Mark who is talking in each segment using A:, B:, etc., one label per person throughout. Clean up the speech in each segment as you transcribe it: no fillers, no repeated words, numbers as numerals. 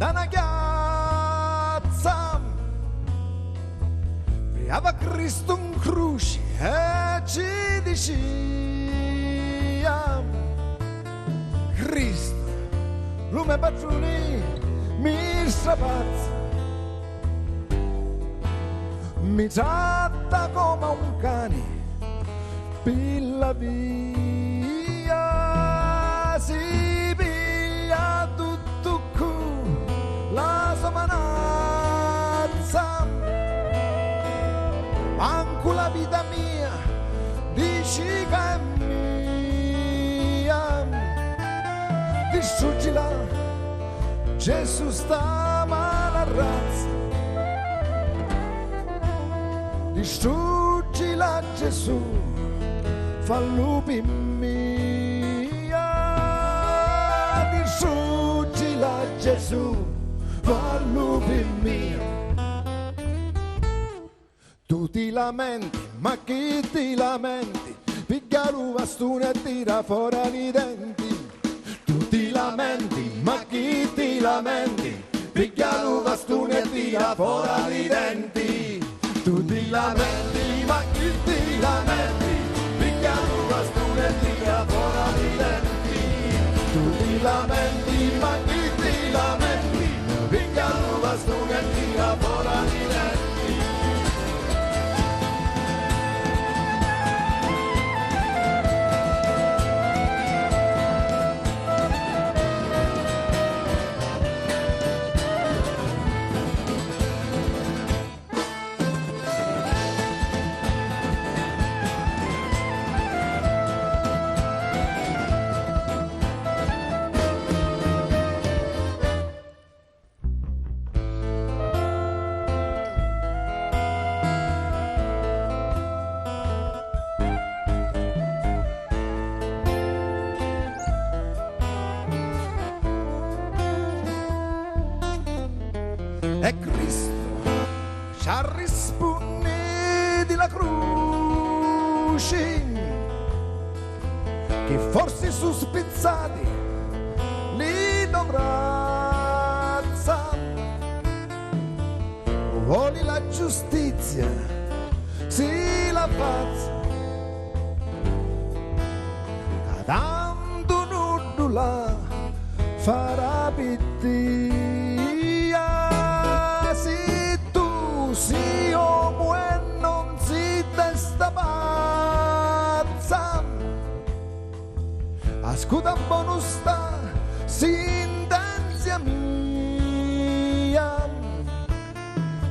A: da una chiazza, priava Cristo in croce e ci diceva: Cristo, lume padrone, mi strapazza, mi tratta come un cane per la via, si piglia tutto con la sua manazza, manco la vita mia dici che è mia, distruggila, Gesù sta mala razza, distruggila Gesù, fallo per mia, distruggila Gesù, fallo per mia. Tu ti lamenti, ma chi ti lamenti? Piglia lo bastone e tira fuori i denti. Tu ti lamenti, ma chi ti lamenti? Piglia lo bastone e tira fuori i denti. Tu ti lamenti, ma chi ti lamenti? Piglia lo bastone e tira fuori i denti. Tu ti lamenti, ma chi ti lamenti? Piglia lo bastone e tira fuori i denti. E Cristo ci ha rispondi la croce, che forse su spizzati li dovrà alzare. Vuoli la giustizia, si la pazza, tanto nulla farà pitti. Si uomo e non si testa pazza, ascolta buono sta, sintenzia mia,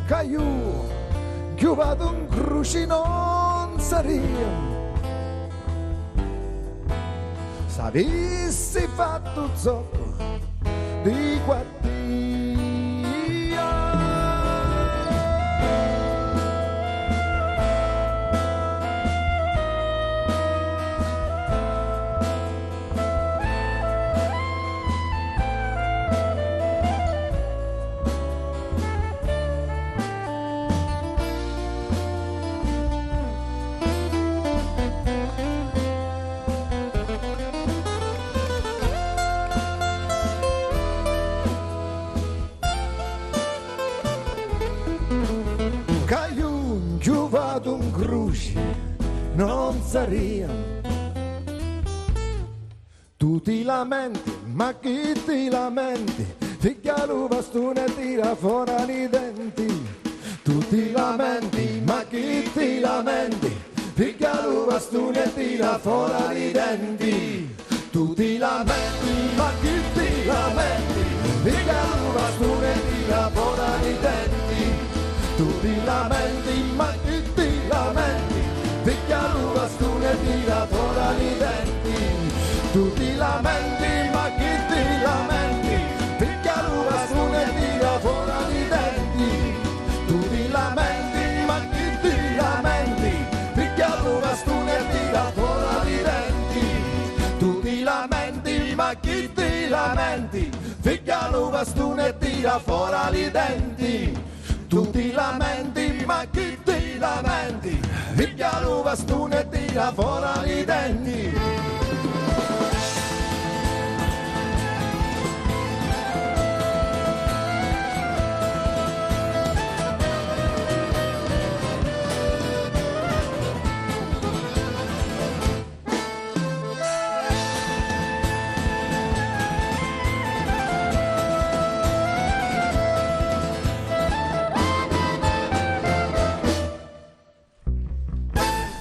A: che io vado in croce non saria, s'avessi fatto zoppo di guardia. Io vado in croce, non saria. Tu ti lamenti, ma chi ti lamenti? Piglia lo bastone e tira fuori i denti. Tu ti lamenti, ma chi ti lamenti? Piglia lo bastone e tira fuori i denti. Tu ti lamenti, ma chi ti lamenti? Piglia lo bastone e tira fuori i denti. Tu ti lamenti, ma chi ti lamenti? Picchia lo bastone e tira fuori i denti. Tu ti lamenti, ma chi ti lamenti? Picchia lo bastone e tira fuori i denti. Tu ti lamenti, ma chi ti lamenti? Picchia lo bastone e tira fuori i denti. Tu ti lamenti, ma chi ti lamenti? Picchia lo bastone e tira fuori i denti. Tu ti lamenti, ma chi ti lamenti? Piglia lo bastone e tira fuori i denti.